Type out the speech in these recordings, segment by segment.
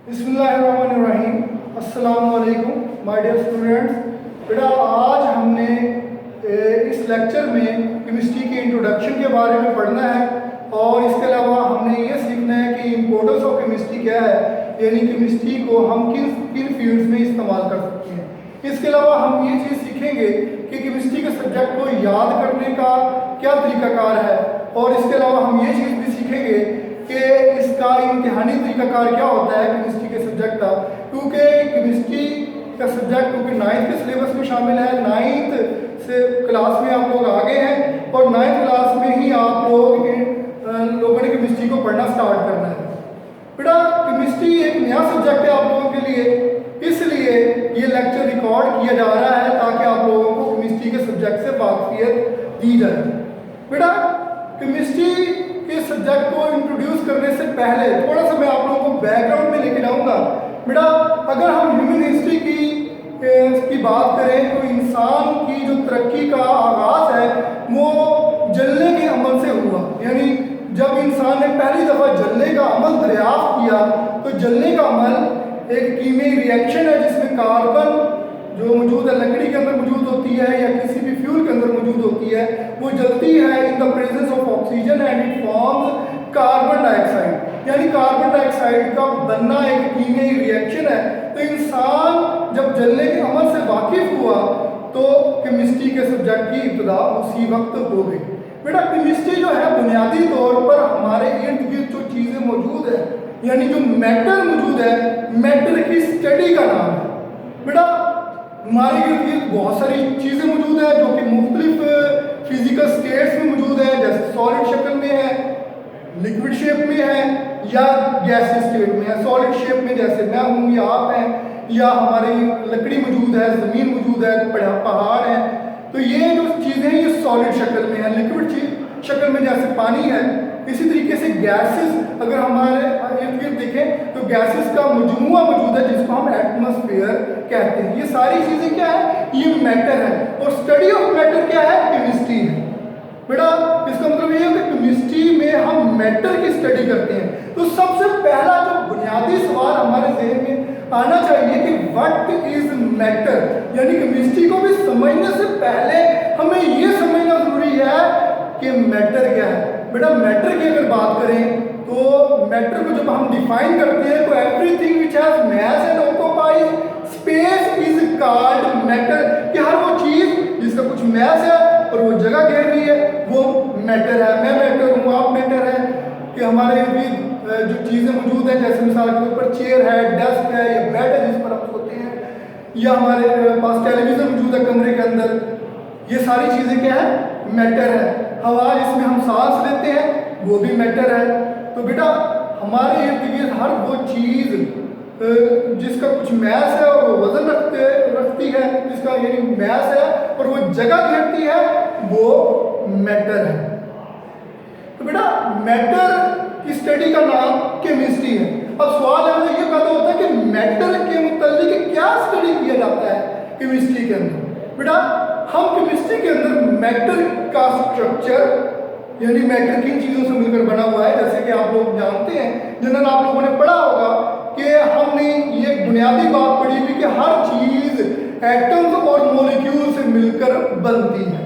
बिस्मिल्लाहिर्रहमानिर्रहीम। अस्सलाम वालेकुम माय डियर स्टूडेंट्स। बेटा आज हमने इस लेक्चर में केमिस्ट्री के इंट्रोडक्शन के बारे में पढ़ना है और इसके अलावा हमने ये सीखना है कि इम्पोर्टेंस ऑफ केमिस्ट्री क्या है, यानी केमिस्ट्री को हम किन किन फील्ड्स में इस्तेमाल कर सकते हैं। इसके अलावा हम ये चीज़ सीखेंगे कि केमिस्ट्री के सब्जेक्ट को याद करने का क्या तरीकाकार है और इसके अलावा हम ये चीज़ भी सीखेंगे कि इसका इम्तिहानी तरीकाकार क्या होता है केमिस्ट्री के सब्जेक्ट का, क्योंकि केमिस्ट्री का सब्जेक्ट क्योंकि 9th के सिलेबस में शामिल है। 9th से क्लास में आप लोग आ गए हैं और 9th क्लास में ही आप लोगों ने केमिस्ट्री को पढ़ना स्टार्ट करना है। बेटा केमिस्ट्री एक नया सब्जेक्ट है आप लोगों के लिए, इसलिए ये लेक्चर रिकॉर्ड किया जा रहा है ताकि आप लोगों को केमिस्ट्री के सब्जेक्ट से वाकफियत दी जाए। बेटा केमिस्ट्री के सब्जेक्ट को इंट्रोड्यूस करने से पहले थोड़ा सा मैं आप लोगों को बैकग्राउंड में लेके जाऊंगा। बेटा अगर हम ह्यूमन हिस्ट्री की बात करें तो इंसान की जो तरक्की का आगाज़ है वो जलने के अमल से हुआ, यानी जब इंसान ने पहली दफ़ा जलने का अमल दरियाफ्त किया तो जलने का अमल एक कीमियाई रिएक्शन है जिसमें कार्बन जो मौजूद है लकड़ी के अंदर मौजूद होती है या किसी भी फ्यूल के अंदर मौजूद होती है, वो जलती है in the presence of oxygen and it forms carbon dioxide, यानी कार्बन डाइऑक्साइड का बनना एक कीमियाई रिएक्शन है। तो इंसान जब जलने के अमल से वाकिफ हुआ तो केमिस्ट्री के सब्जेक्ट की इब्तिदा उसी वक्त हो गई। बेटा केमिस्ट्री जो है बुनियादी तौर पर हमारे इर्द गिर्द जो चीज़ें मौजूद है, यानी जो मैटर मौजूद है, मैटर की स्टडी का नाम है। बेटा हमारे इर्द गिर्द बहुत सारी चीज़ें मौजूद है जो कि मुख्तलिफ फिजिकल स्टेट्स में मौजूद है, जैसे सॉलिड शक्ल में है, लिक्विड शेप में है या गैसीय स्टेट में है। सॉलिड शेप में जैसे मैं हूँ या आप हैं या हमारी लकड़ी मौजूद है, ज़मीन मौजूद है, पहाड़ है, तो ये जो चीज़ें हैं ये सॉलिड शक्ल में है। लिक्विड शक्ल में जैसे पानी है, इसी तरीके से गैसेस अगर हमारे इर्द गिर्द देखें तो गैसेस का मजमूआ मौजूद है जिसको हम एटमॉस्फेयर कहते हैं। ये सारी चीज़ें क्या है, ये मैटर है और स्टडी ऑफ मैटर क्या है, केमिस्ट्री है। बेटा इसका मतलब ये है कि केमिस्ट्री में हम मैटर की स्टडी करते हैं। तो सबसे पहला जो बुनियादी सवाल हमारे जहन में आना चाहिए कि व्हाट इज मैटर, यानी केमिस्ट्री को भी समझने से पहले हमें ये समझना जरूरी है कि मैटर क्या है। बेटा मैटर की अगर बात करें तो मैटर को जब हम डिफाइन करते हैं तो everything which has mass and occupies space is called matter, कि हर वो चीज़ जिसका कुछ मास है और वो जगह घेर रही है वो मैटर है। मैं मैटर हूँ, आप मैटर है, कि हमारे भी जो चीज़ें मौजूद हैं जैसे मिसाल के तौर पर चेयर है, डेस्क है या बेड है जिस पर हम सोते हैं, या हमारे पास टेलीविज़न मौजूद है कमरे के अंदर, ये सारी चीज़ें क्या है, मैटर है। हवा जिसमें हम सांस लेते हैं वो भी मैटर है। तो बेटा हमारे इर्द गिर्द हर वो चीज़ जिसका कुछ मैस है और वो वजन रखती है, जिसका यानी मैस है और वो जगह घेरती है, वो मैटर है। तो बेटा मैटर की स्टडी का नाम केमिस्ट्री है। अब सवाल है ये पैदा होता है कि मैटर के मुताबिक क्या स्टडी किया जाता है केमिस्ट्री के अंदर। बेटा हम केमिस्ट्री के अंदर मैटर का स्ट्रक्चर, यानी मैटर किन चीज़ों से मिलकर बना हुआ है, जैसे कि आप लोग जानते हैं, जनरल आप लोगों ने पढ़ा होगा कि हमने ये बुनियादी बात पढ़ी थी कि हर चीज़ एटम्स और मॉलिक्यूल से मिलकर बनती है।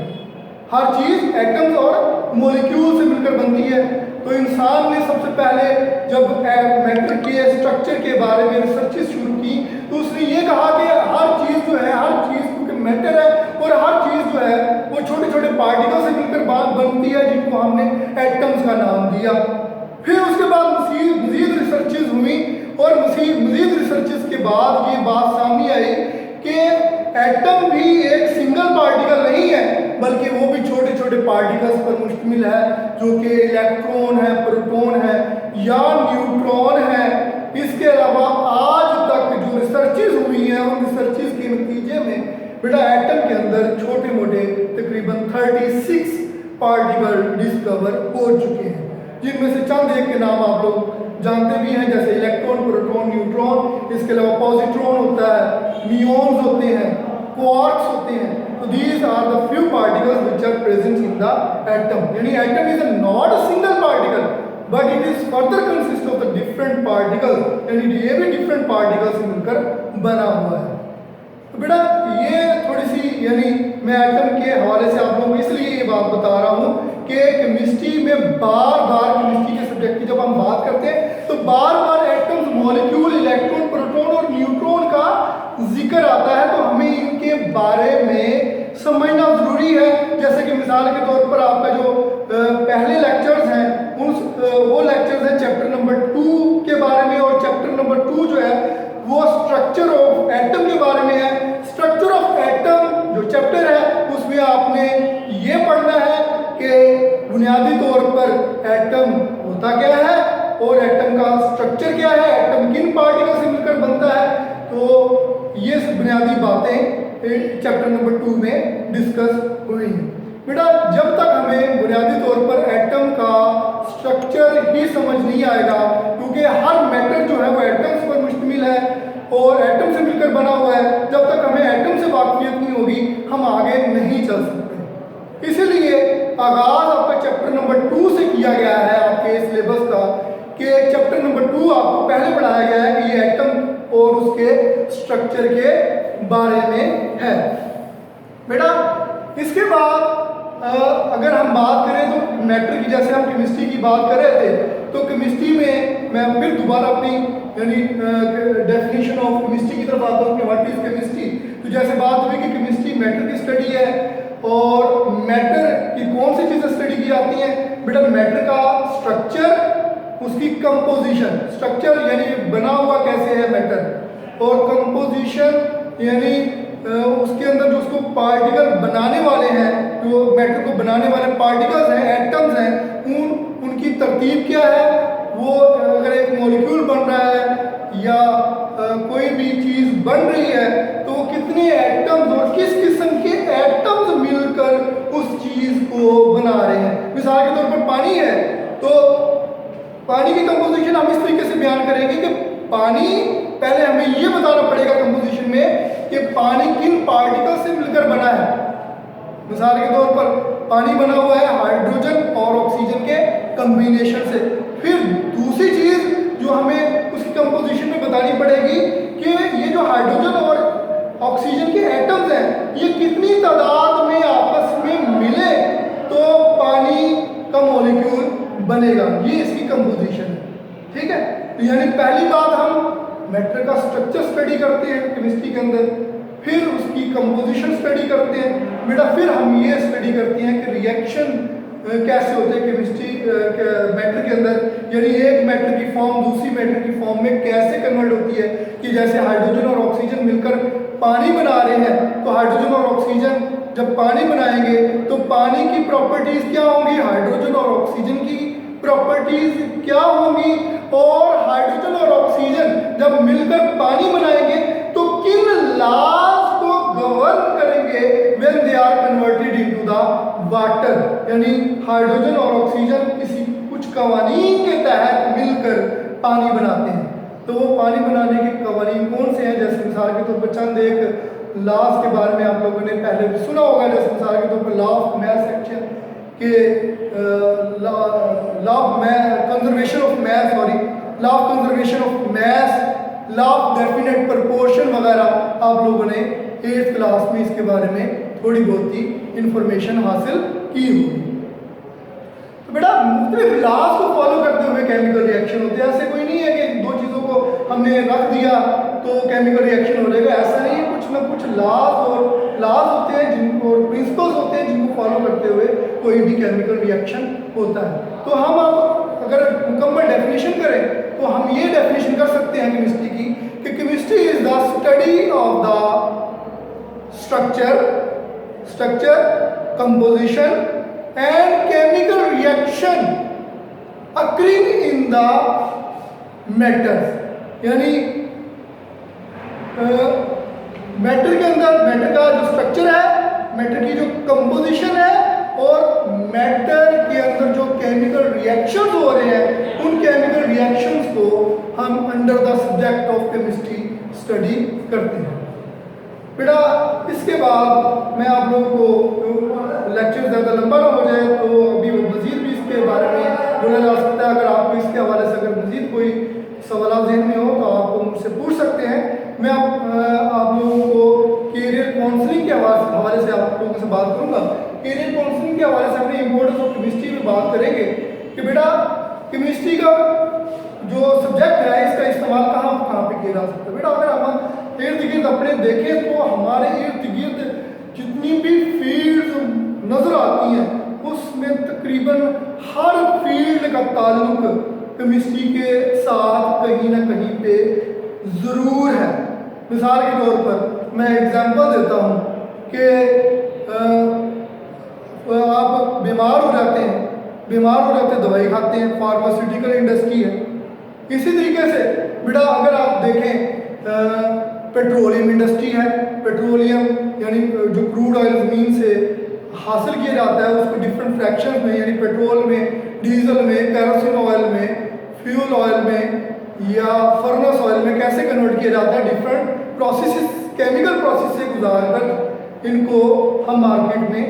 हर चीज़ एटम्स और मॉलिक्यूल से मिलकर बनती है। तो इंसान ने सबसे पहले जब मैटर के स्ट्रक्चर के बारे में रिसर्चेस शुरू की तो उसने ये कहा कि हर चीज़ जो है, हर चीज़ क्योंकि मैटर है और हर चीज़ जो है वो छोटे छोटे पार्टिकल से मिलकर बनती है जिनको हमने एटम्स का नाम दिया। फिर उसके बाद मज़ीद रिसर्चेस हुई और मज़ीद रिसर्चेस के बाद ये बात सामने आई कि एटम भी एक सिंगल पार्टिकल नहीं है बल्कि वो भी छोटे छोटे पार्टिकल्स पर मुश्तमिल है, जो कि इलेक्ट्रॉन है, प्रोटॉन है या न्यूट्रॉन है। इसके अलावा आज तक जो रिसर्चेस हुई हैं उन रिसर्चेस के नतीजे में बेटा एटम के अंदर छोटे मोटे तकरीबन 36 पार्टिकल डिस्कवर हो चुके हैं, जिनमें से चंद एक के नाम आप लोग जानते भी हैं, जैसे इलेक्ट्रॉन, प्रोटॉन, न्यूट्रॉन। इसके अलावा पॉजिट्रॉन होता है, नियॉन्स होते हैं, क्वार्क्स होते हैं। तो these are the few particles which are present in the atom, यानी atom is not a single particle but it is further consist of the different particles, यानी ये भी डिफरेंट पार्टिकल से मिलकर बना हुआ है। तो बेटा ये थोड़ी सी यानी मैं एटम के हवाले से आप लोगों को इसलिए ये बात बता रहा हूँ कि केमिस्ट्री में बार बार केमिस्ट्री के सब्जेक्ट की जब हम बात करते हैं तो बार बार एटम्स, मॉलिक्यूल, इलेक्ट्रॉन, प्रोटॉन और न्यूट्रॉन का जिक्र आता है, तो हमें इनके बारे में समझना जरूरी है। जैसे कि मिसाल के तौर पर आपका जो पहले लेक्चर्स हैं वो लेक्चर्स हैं चैप्टर नंबर 2 के बारे में, और चैप्टर नंबर 2 जो है वो स्ट्रक्चर ऑफ एटम के बारे में है। स्ट्रक्चर ऑफ एटम जो चैप्टर है उसमें आपने ये पढ़ना है कि बुनियादी तौर पर एटम होता क्या है और एटम का स्ट्रक्चर क्या है, एटम किन पार्टिकल से मिलकर बनता है। तो ये बुनियादी बातें चैप्टर नंबर 2 में डिस्कस हुई हैं। बेटा जब तक हमें बुनियादी तौर पर एटम का स्ट्रक्चर ही समझ नहीं आएगा, क्योंकि हर मैटर जो है वो एटम्स पर मुश्तमिल है और एटम से मिलकर बना हुआ है, जब तक हमें एटम से वाकफियत नहीं होगी हम आगे नहीं चल सकते। इसीलिए आगाज आपका चैप्टर नंबर 2 से किया गया है आपके सिलेबस का, कि चैप्टर नंबर 2 आपको पहले पढ़ाया गया है कि ये एटम और उसके स्ट्रक्चर के बारे में है। बेटा इसके बाद अगर हम बात करें तो मैटर की, जैसे हम केमिस्ट्री की बात कर रहे थे, तो केमिस्ट्री में मैं फिर दोबारा अपनी यानी डेफिनेशन ऑफ केमिस्ट्री की तरफ आता हूँ कि व्हाट इज केमिस्ट्री। तो जैसे बात हुई कि केमिस्ट्री मैटर की स्टडी है, और मैटर की कौन सी चीज़ें स्टडी की जाती हैं। बेटा मैटर का स्ट्रक्चर, उसकी कंपोजिशन, स्ट्रक्चर यानी बना हुआ कैसे है मैटर, और कंपोजिशन यानी उसके अंदर जो उसको पार्टिकल बनाने वाले हैं, जो मैटर को बनाने वाले पार्टिकल्स हैं, एटम्स हैं, उनकी तरतीब क्या है। वो अगर एक मॉलिक्यूल बन रहा है या कोई भी चीज़ बन रही है तो कितने एटम्स और किस किस्म के एटम्स मिलकर उस चीज़ को बना रहे हैं। मिसाल के तौर पर पानी है तो पानी की कंपोजिशन हम इस तरीके से बयान करेंगे कि पानी, पहले हमें ये बताना पड़ेगा कंपोजिशन में कि पानी किन पार्टिकल से मिलकर बना है। मिसाल के तौर पर पानी बना हुआ है हाइड्रोजन और ऑक्सीजन के कॉम्बिनेशन से। फिर दूसरी चीज़ जो हमें उसकी कंपोजिशन में बतानी पड़ेगी कि ये जो हाइड्रोजन और ऑक्सीजन के एटम्स हैं ये कितनी तादाद में आपस में मिले तो पानी का मॉलिक्यूल बनेगा, ये इसकी कंपोजिशन है। ठीक है, तो यानी पहली बात हम मैटर का स्ट्रक्चर स्टडी करते हैं केमिस्ट्री के अंदर, फिर उसकी कंपोजिशन स्टडी करते हैं। बेटा फिर हम ये स्टडी करते हैं कि रिएक्शन कैसे होते हैं केमिस्ट्री मैटर के अंदर, यानी एक मैटर की फॉर्म दूसरी मैटर की फॉर्म में कैसे कन्वर्ट होती है। कि जैसे हाइड्रोजन और ऑक्सीजन मिलकर पानी बना रहे हैं, तो हाइड्रोजन और ऑक्सीजन जब पानी बनाएंगे तो पानी की प्रॉपर्टीज क्या होंगी, हाइड्रोजन और ऑक्सीजन की प्रॉपर्टीज क्या होंगी, और हाइड्रोजन और ऑक्सीजन जब मिलकर पानी बनाएंगे तो किन लॉज को गवर्न करेंगे when they are converted into the water. यानी हाइड्रोजन और ऑक्सीजन किसी कुछ कवानीन के तहत मिलकर पानी बनाते हैं। तो वो पानी बनाने के कवानीन कौन से हैं, जैसे मिसाल के तौर पर चंद एक लॉज के बारे में आप लोगों ने पहले भी सुना होगा। जैसे मिसाल के तौर पर लॉ ऑफ मास एक्शन के law of conservation of mass, law of conservation of mass, law of definite proportion वगैरह आप लोगों ने 8th क्लास में इसके बारे में थोड़ी बहुत ही इंफॉर्मेशन हासिल की होगी। तो बेटा मुख्तलिफ लॉज को फॉलो करते हुए केमिकल रिएक्शन होते हैं। ऐसे कोई नहीं है कि दो चीज़ों को हमने रख दिया तो केमिकल रिएक्शन हो जाएगा, ऐसा नहीं है। कुछ ना कुछ लॉज होते हैं जिनको, और प्रिंसिपल्स होते हैं जिनको फॉलो करते हुए कोई भी केमिकल रिएक्शन होता है। तो हम अब अगर मुकम्मल डेफिनेशन करें तो हम ये डेफिनेशन कर सकते हैं केमिस्ट्री की कि chemistry is the study of the structure, composition and chemical reaction occurring in the matter. यानी मैटर के अंदर मैटर का जो स्ट्रक्चर है, मैटर की जो कंपोजिशन है, और मैटर के अंदर जो केमिकल रिएक्शंस हो रहे हैं उन केमिकल रिएक्शंस को हम under the subject of chemistry study करते हैं। बेटा इसके बाद मैं आप लोगों को लेक्चर ज़्यादा लंबा ना हो जाए तो अभी मज़ीद भी इसके बारे में बोला जा सकता है। अगर आपको इसके हवाले से अगर मज़ीद कोई सवाल ज़हन में हो तो आप मुझसे पूछ सकते हैं। मैं आप लोगों को कैरियर काउंसलिंग के हवाले से आप लोगों से बात करूंगा। कैरियर काउंसलिंग के हवाले से अपने इंपॉर्टेंस ऑफ केमिस्ट्री में बात करेंगे कि बेटा केमिस्ट्री का जो सब्जेक्ट है इसका इस्तेमाल कहाँ कहाँ पे किया जा सकता है। बेटा अगर हम इर्द गिर्द अपने देखें तो हमारे इर्द गिर्द जितनी भी फील्ड नजर आती हैं उसमें तकरीबन हर फील्ड का ताल्लुक केमिस्ट्री के साथ कहीं ना कहीं पे ज़रूर है। मिसाल के तौर पर मैं एग्जांपल देता हूँ कि आप बीमार हो जाते हैं दवाई खाते हैं, फार्मास्यूटिकल इंडस्ट्री है। इसी तरीके से बेटा अगर आप देखें पेट्रोलियम इंडस्ट्री है, पेट्रोलियम यानी जो क्रूड ऑयल ज़मीन से हासिल किया जाता है उसको डिफरेंट फ्रैक्शंस में यानी पेट्रोल में, डीजल में, कैरोसिन ऑयल में, फ्यूल ऑयल में या फर्नेस ऑयल में कैसे कन्वर्ट किया जाता है। डिफरेंट प्रोसेसेस, केमिकल प्रोसेस से गुजार कर इनको हम मार्केट में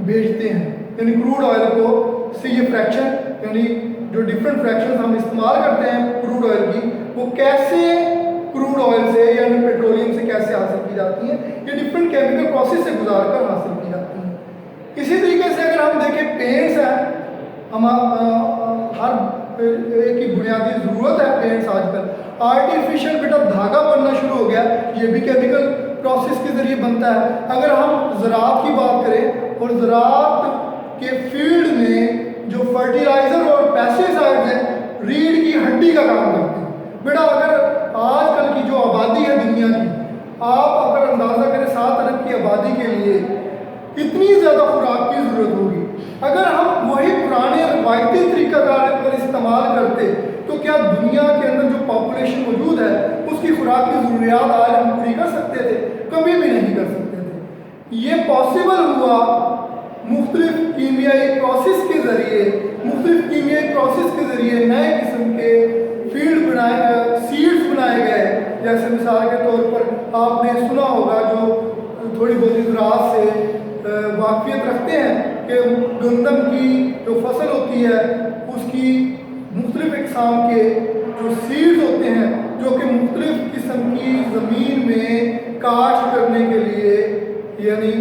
बेचते हैं। यानी क्रूड ऑयल को से ये फ्रैक्शन यानी जो डिफरेंट फ्रैक्शंस हम इस्तेमाल करते हैं क्रूड ऑयल की वो कैसे क्रूड ऑयल से यानी पेट्रोलियम से कैसे हासिल की जाती हैं, ये डिफरेंट केमिकल प्रोसेस से गुजार कर हासिल की जाती हैं। इसी तरीके से अगर हम देखें पेंट्स हैं, हम हर एक की बुनियादी ज़रूरत है पेंट्स आजकल। आर्टिफिशियल बेटा धागा बनना शुरू हो गया, ये भी केमिकल प्रोसेस के ज़रिए बनता है। अगर हम ज़राअत की बात करें और ज़राअत के फील्ड में जो फर्टिलाइज़र और पेस्टिसाइड्स हैं रीढ़ की हड्डी का काम करते हैं। बेटा अगर आजकल की जो आबादी है दुनिया की, आप अगर अंदाज़ा करें 7 अरब की आबादी के लिए इतनी ज़्यादा खुराक की ज़रूरत होगी। अगर हम वही पुराने रवायती तरीक़ाकार पर इस्तेमाल करते तो क्या दुनिया के अंदर जो पॉपुलेशन मौजूद है उसकी खुराक की ज़रूरियात आज हम पूरी कर सकते थे? कभी भी नहीं कर सकते थे। ये पॉसिबल हुआ मुख्तलिफ कीमियाई प्रोसेस के ज़रिए नए किस्म के फील्ड सीड्स बनाए गए। जैसे मिसाल के तौर पर आपने सुना होगा जो थोड़ी बहुत ज़राअत से वाक़फ़ियत रखते हैं कि गंदम की जो फसल होती है उसकी मुख्तलिफ इक़साम के जो सीड्स होते हैं जो कि मुख्तलिफ किस्म की ज़मीन में काश्त करने के लिए यानी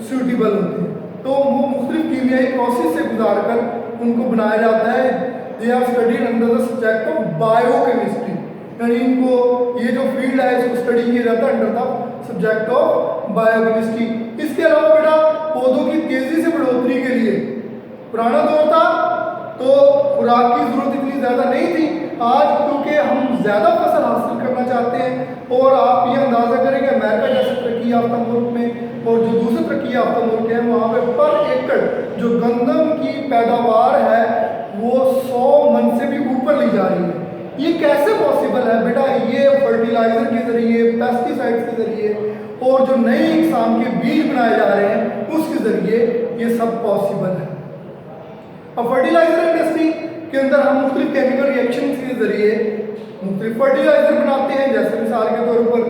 सूटेबल होते हैं, तो वो मुख्तलिफ कीमियाई प्रोसेस से गुजार कर उनको बनाया जाता है। They are studied under the subject of biochemistry, यानी इनको ये जो फील्ड है इसको स्टडी किया जाता है under the subject of biochemistry. इसके अलावा बेटा पौधों की तेज़ी से बढ़ोतरी के लिए पुराना दौर था तो खुराक की ज़रूरत इतनी ज़्यादा नहीं थी। आज क्योंकि हम ज़्यादा फसल हासिल करना चाहते हैं और आप ये अंदाज़ा करें कि अमेरिका जैसे तरक्की याफ्ता मुल्क में और जो दूसरे तरक्की याफ्ता मुल्क हैं वहाँ पर एकड़ जो गंदम की पैदावार है वो 100 मन से भी ऊपर ली जा रही है। ये कैसे पॉसिबल है बेटा? ये फर्टिलाइज़र के ज़रिए, पेस्टिसाइड्स के ज़रिए और जो नई इक़साम के बीज बनाए जा रहे हैं उसके ज़रिए ये सब पॉसिबल है। अब फर्टिलाइज़र इंडस्ट्री के अंदर हम मुख्तलिफ केमिकल रिएक्शन के ज़रिए मुख्तलिफ फर्टिलाइज़र बनाते हैं। जैसे मिसाल के तौर पर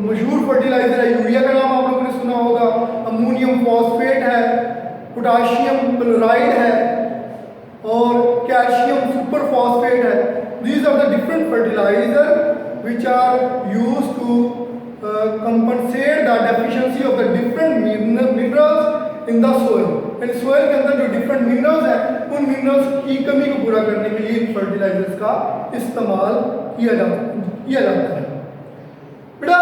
मशहूर फर्टिलाइज़र है यूरिया का नाम आप लोगों ने सुना होगा, अमोनियम फॉस्फेट है, पोटाशियम क्लोराइड है और कैल्शियम सुपर फॉस्फेट है। These are the different fertilizer which are used to compensate the deficiency of the different minerals in the soil. यानी soil के अंदर जो different minerals हैं उन minerals की कमी को पूरा करने के लिए इन fertilizers का इस्तेमाल किया जाता है। बेटा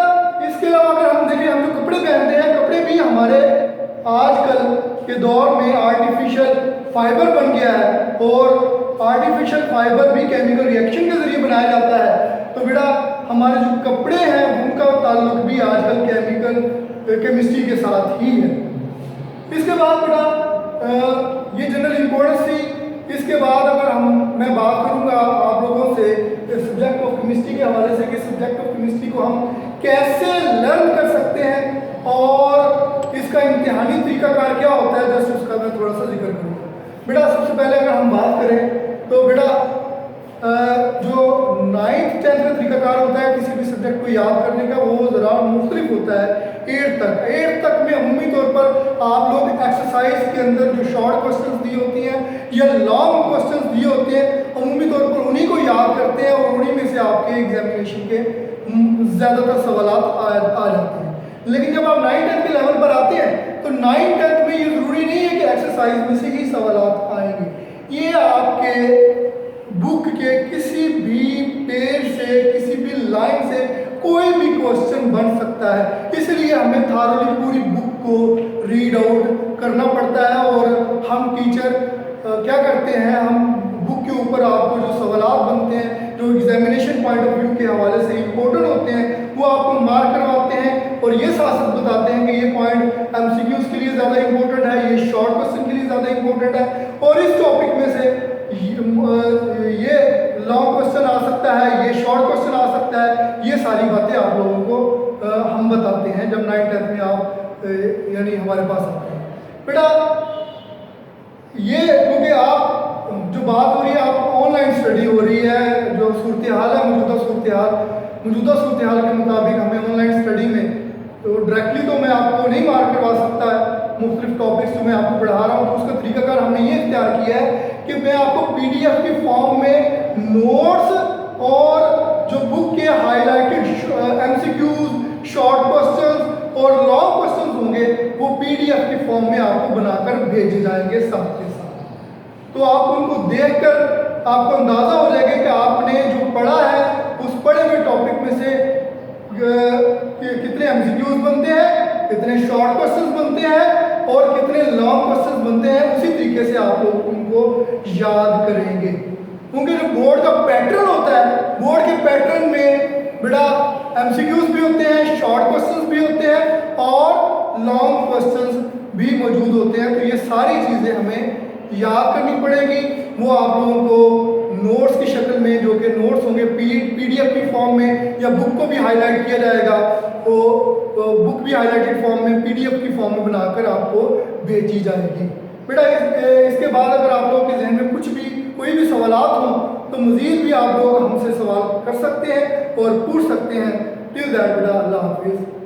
इसके अलावा अगर हम देखें, हम जो कपड़े पहनते हैं, कपड़े भी हमारे आजकल के दौर में आर्टिफिशियल फाइबर बन गया है और आर्टिफिशियल फाइबर भी केमिकल रिएक्शन के ज़रिए बनाया जाता है। तो बेटा हमारे जो कपड़े हैं उनका ताल्लुक भी आजकल केमिस्ट्री के साथ ही है। इसके बाद बेटा ये जनरल इम्पोर्टेंस थी। इसके बाद अगर मैं बात करूँगा आप लोगों से सब्जेक्ट ऑफ केमिस्ट्री के हवाले से कि सब्जेक्ट ऑफ केमिस्ट्री को हम कैसे लर्न कर सकते हैं और इसका इम्तिहानी तरीकाकार क्या होता है, जस्ट उसका मैं थोड़ा सा जिक्र करूँगा। बेटा सबसे पहले अगर हम बात करें तो बेटा जो 9th 10th का तरीकाकार होता है किसी भी सब्जेक्ट को याद करने का वो ज़रा मुख्तलिफ होता है। 8th तक में अमूमी तौर पर आप लोग एक्सरसाइज के अंदर जो शॉर्ट क्वेश्चंस दी होती हैं या लॉन्ग क्वेश्चंस दिए होते हैं अमूमी तौर पर उन्हीं को याद करते हैं और उन्हीं में से आपके एग्जामिनेशन के ज़्यादातर सवालात आ जाते हैं। लेकिन जब आप 9th-10th के लेवल पर आते हैं तो 9th-10th में ये ज़रूरी नहीं है कि एक्सरसाइज में से ही सवालात आएंगे, ये आपके बुक के किसी भी पेज से, किसी भी लाइन से कोई भी क्वेश्चन बन सकता है। इसलिए हमें थारोली पूरी बुक को रीड आउट करना पड़ता है और हम टीचर क्या करते हैं, हम बुक के ऊपर आपको जो सवालात बनते हैं, जो एग्जामिनेशन पॉइंट ऑफ व्यू के हवाले से इम्पोर्टेंट होते हैं, वो आपको मार्क करवाते हैं और ये साथ साथ बताते हैं कि ये पॉइंट एमसीक्यूज के लिए ज़्यादा इंपॉर्टेंट है, ये शॉर्ट क्वेश्चन के लिए ज़्यादा इंपॉर्टेंट है और इस टॉपिक में से ये लॉन्ग क्वेश्चन आ सकता है, ये शॉर्ट क्वेश्चन आ सकता है। ये सारी बातें आप लोगों को हम बताते हैं जब 9th-10th में आप यानी हमारे पास आते हैं। बेटा ये क्योंकि आप जो बात हो रही है, आप ऑनलाइन स्टडी हो रही है, जो सूरत हाल है, मौजूदा सूरत हाल के मुताबिक हमें ऑनलाइन स्टडी में तो डायरेक्टली तो मैं आपको नहीं मार्क करवा सकता है मुख्तलिफ टॉपिक्स जो मैं आपको पढ़ा रहा हूँ। तो उसका तरीकाकार हमने ये इख्तियार किया है कि मैं आपको PDF की फॉर्म में नोट्स और जो बुक के हाईलाइटेड MCQs, शॉर्ट क्वेश्चंस और लॉन्ग क्वेश्चंस होंगे वो PDF की फॉर्म में आपको बनाकर भेजे जाएंगे साथ के साथ। तो आप उनको देखकर आपको अंदाज़ा हो जाएगा कि आपने जो पढ़ा है उस पढ़े हुए टॉपिक में से कितने MCQs बनते हैं, कितने शॉर्ट क्वेश्चंस बनते हैं और कितने लॉन्ग क्वेश्चंस बनते हैं। उसी तरीके से आप लोग उनको याद करेंगे, क्योंकि जो बोर्ड का पैटर्न होता है, बोर्ड के पैटर्न में बेटा MCQs भी होते हैं, शॉर्ट क्वेश्चंस भी होते हैं और लॉन्ग क्वेश्चंस भी मौजूद होते हैं। तो ये सारी चीज़ें हमें याद करनी पड़ेगी। वो आप लोगों को नोट्स की शक्ल में, जो कि नोट्स होंगे PDF की फॉर्म में, या बुक को भी हाईलाइट किया जाएगा, तो बुक भी हाईलाइटेड फॉर्म में PDF की फॉर्म में बनाकर आपको भेजी जाएगी। बेटा इसके बाद अगर आप लोगों के जहन में कुछ भी कोई भी सवालात हों तो मज़ीद भी आप लोग हमसे सवाल कर सकते हैं और पूछ सकते हैं। टिल दैट बेटा, अल्लाह हाफिज़।